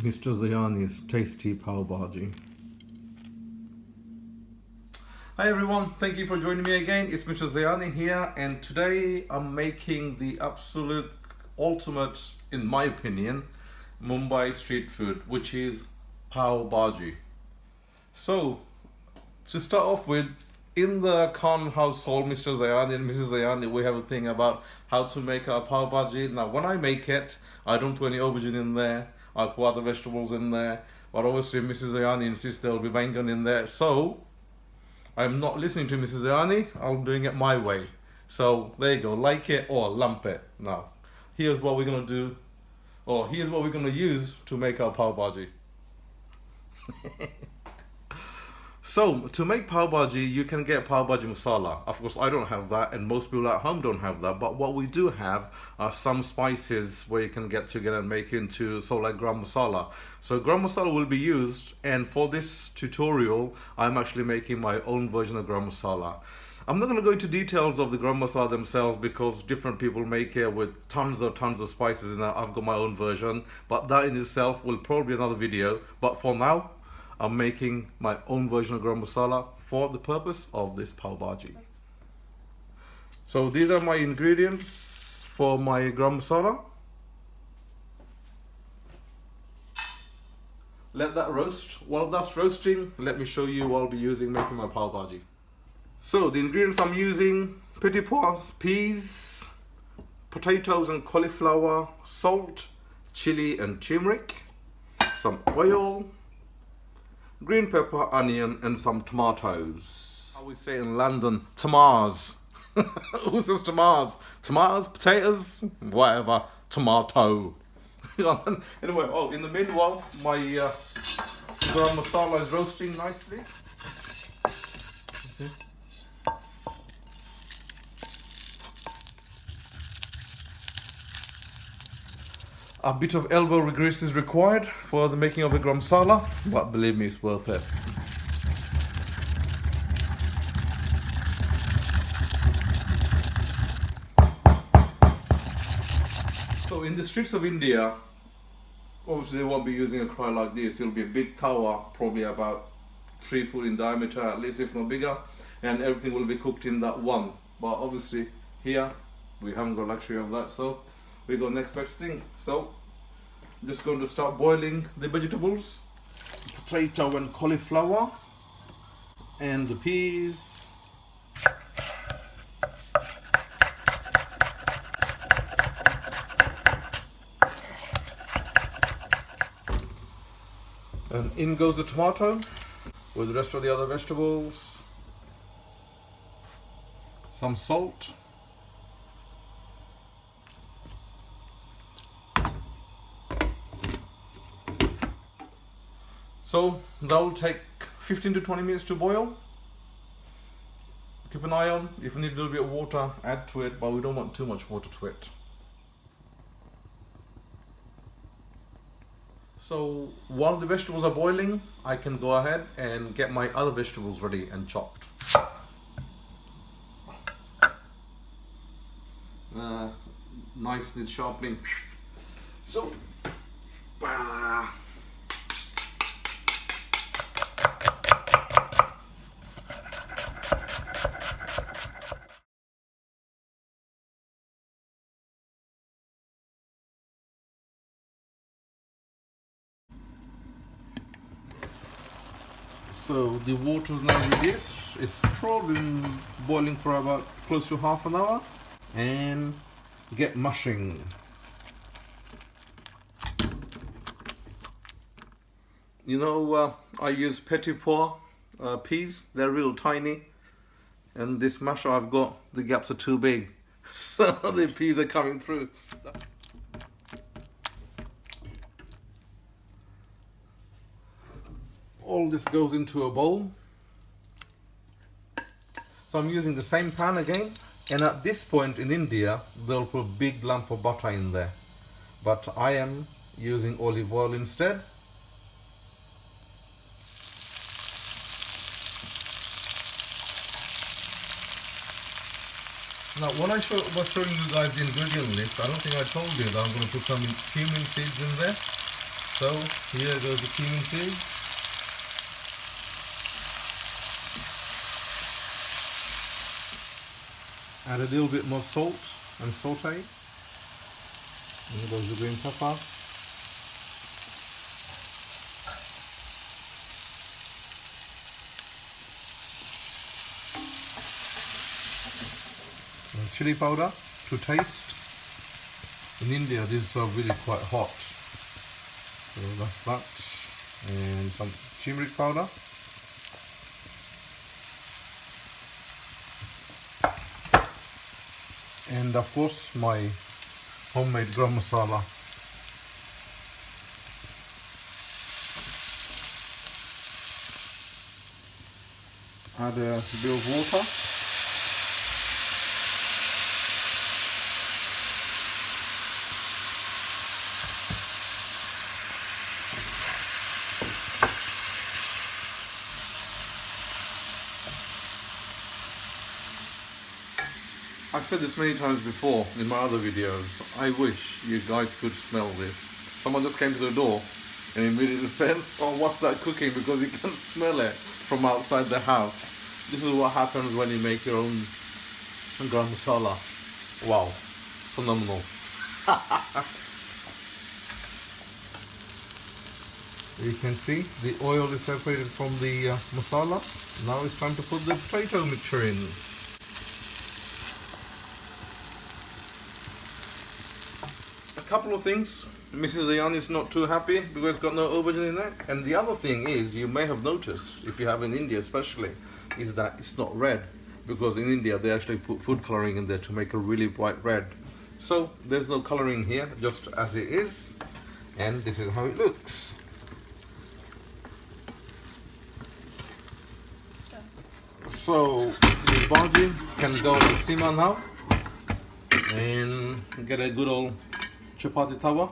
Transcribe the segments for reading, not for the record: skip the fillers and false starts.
Mr. Zayani's tasty Pav Bhaji. Hi everyone, thank you for joining me again. It's Mr. Zayani here, and today I'm making the absolute ultimate, in my opinion, Mumbai street food, which is Pav Bhaji. So, to start off with, in the Khan household, Mr. Zayani and Mrs. Zayani, we have a thing about how to make our Pav Bhaji. Now, when I make it, I don't put any aubergine in there. I put other vegetables in there. But obviously, Mrs. Zayani insists there will be bangan in there. So, I'm not listening to Mrs. Zayani. I'm doing it my way. So, there you go. Like it or lump it. Now, here's what we're going to do. Or here's what we're going to use to make our Pav Bhaji. So, to make Pav Bhaji, you can get Pav Bhaji Masala. Of course, I don't have that, and most people at home don't have that. But what we do have are some spices where you can get together and make into, so like Garam Masala. So, Garam Masala will be used, and for this tutorial, I'm actually making my own version of Garam Masala. I'm not going to go into details of the Garam Masala themselves because different people make it with tons of spices in it. I've got my own version, but that in itself will probably be another video. But for now, I'm making my own version of Garam Masala for the purpose of this Pav Bhaji. So these are my ingredients for my Garam Masala. Let that roast. While that's roasting, let me show you what I'll be using making my Pav Bhaji. So the ingredients I'm using: Petit Pois, peas, potatoes and cauliflower, salt, chili and turmeric, some oil, green pepper, onion, and some tomatoes. How we say in London, tomatoes. Who says tomatoes? Tomatoes, potatoes, whatever, tomato. Anyway, in the meanwhile, my Garam Masala is roasting nicely. Okay. A bit of elbow grease is required for the making of the Garam Masala, but believe me, it's worth it. So in the streets of India, obviously they won't be using a krai like this. It'll be a big tawa, probably about 3 foot in diameter at least, if not bigger, and everything will be cooked in that one. But obviously here, we haven't got luxury of that, so we go next best thing. So I'm just going to start boiling the vegetables, potato and cauliflower, and the peas. And in goes the tomato with the rest of the other vegetables, some salt, so that will take 15 to 20 minutes to boil. Keep an eye on, if you need a little bit of water, add to it, but we don't want too much water to it. So while the vegetables are boiling, I can go ahead and get my other vegetables ready and chopped. Nicely sharpening. So, so the water is now reduced. It's probably been boiling for about close to half an hour, and get mushing. You know, I use Petit Pois peas. They're real tiny, and this masher I've got, the gaps are too big, so the peas are coming through. All this goes into a bowl. So I'm using the same pan again, and at this point in India they'll put a big lump of butter in there, but I am using olive oil instead. Now when I was showing you guys the ingredient list, I don't think I told you that I'm going to put some cumin seeds in there. So here goes the cumin seeds. Add a little bit more salt and saute. Here goes the green pepper. And chili powder to taste. In India these are really quite hot. So that's that. And some turmeric powder. And of course my homemade garam masala. Add a bit of water. I've said this many times before in my other videos. I wish you guys could smell this. Someone just came to the door and immediately said, "Oh, what's that cooking?" Because you can smell it from outside the house. This is what happens when you make your own garam masala. Wow, phenomenal. You can see the oil is separated from the masala. Now it's time to put the potato mixture in. A couple of things. Mrs. Zayani is not too happy because it's got no aubergine in it. And the other thing is, you may have noticed, if you have in India especially, is that it's not red. Because in India they actually put food coloring in there to make a really bright red. So there's no coloring here, just as it is. And this is how it looks. So the bhaji can go on the simmer now. And get a good old chapati tawa.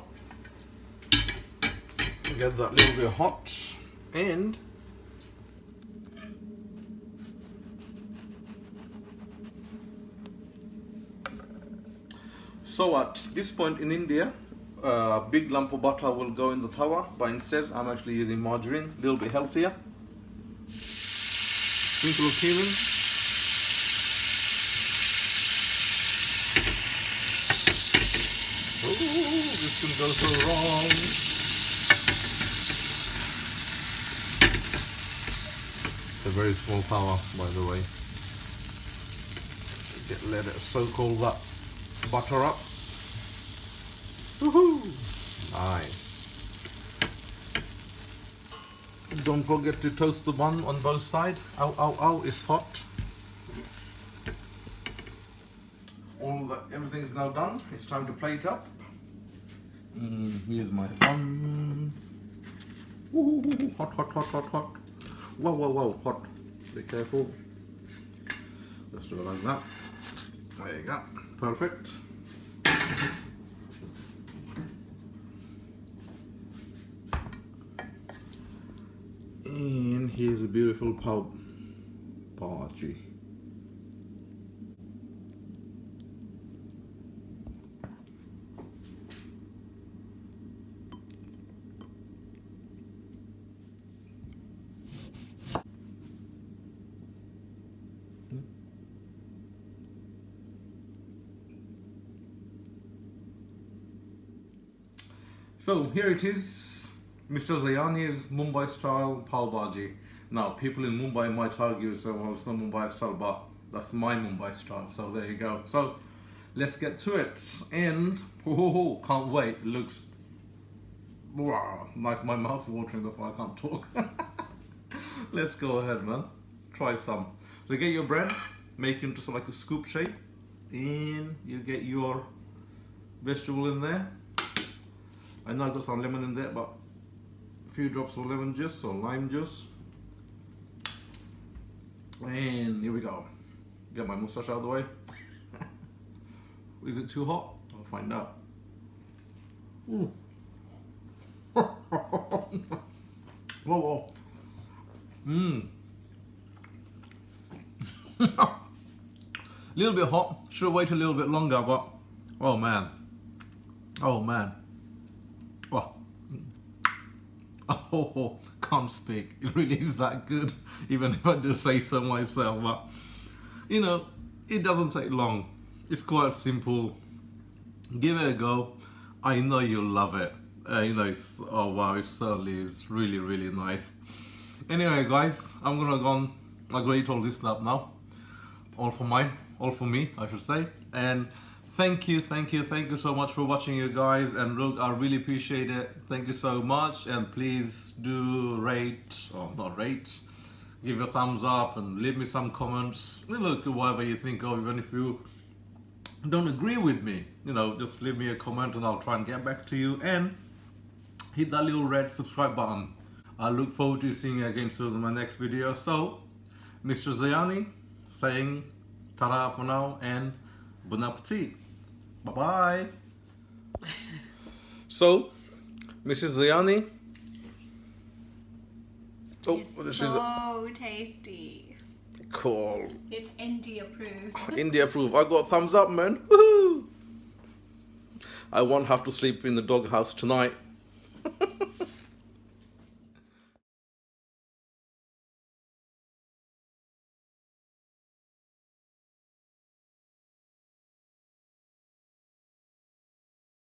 Get that little bit hot, and so at this point in India, a big lump of butter will go in the tawa, but instead I'm actually using margarine, a little bit healthier. Sprinkle of cumin. This can go so wrong. It's a very small tawa, by the way. Let it soak all that butter up. Woohoo! Nice. Don't forget to toast the bun on both sides. Ow, ow, ow! It's hot. Everything's now done. It's time to plate up. Here's my buns. Ooh, hot, hot, hot, hot, hot. Whoa, whoa, whoa, hot. Be careful. Let's do it like that. There you go. Perfect. And here's a beautiful Pav Bhaji. So here it is, Mr. Zayani's Mumbai style Pav Bhaji. Now people in Mumbai might argue, so well, it's not Mumbai style, but that's my Mumbai style. So there you go. So let's get to it. And can't wait. It looks wow, like my mouth watering. That's why I can't talk. Let's go ahead, man. Try some. So you get your bread, make it into sort of like a scoop shape, and you get your vegetable in there. I know I got some lemon in there, but a few drops of lemon juice or lime juice. And here we go. Get my moustache out of the way. Is it too hot? I'll find out. Ooh. Whoa, whoa. Little bit hot. Should have waited a little bit longer, but oh man. Oh man. Oh. Oh, can't speak. It really is that good, even if I do say so myself. But you know, it doesn't take long. It's quite simple. Give it a go. I know you'll love it. You know, oh wow, it certainly is really, really nice. Anyway, guys, I'm gonna go on. I'm gonna eat all this up now. All for me, I should say. And thank you so much for watching, you guys. And look, I really appreciate it. Thank you so much. And please do give a thumbs up and leave me some comments. Look, whatever you think of, even if you don't agree with me, you know, just leave me a comment and I'll try and get back to you. And hit that little red subscribe button. I look forward to seeing you again soon in my next video. So, Mr. Zayani saying ta-ra for now and bon appetit. Bye-bye. So, Mrs. Zayani. Oh, it's so tasty. Cool. It's India approved. India approved. I got thumbs up, man. Woohoo! I won't have to sleep in the doghouse tonight.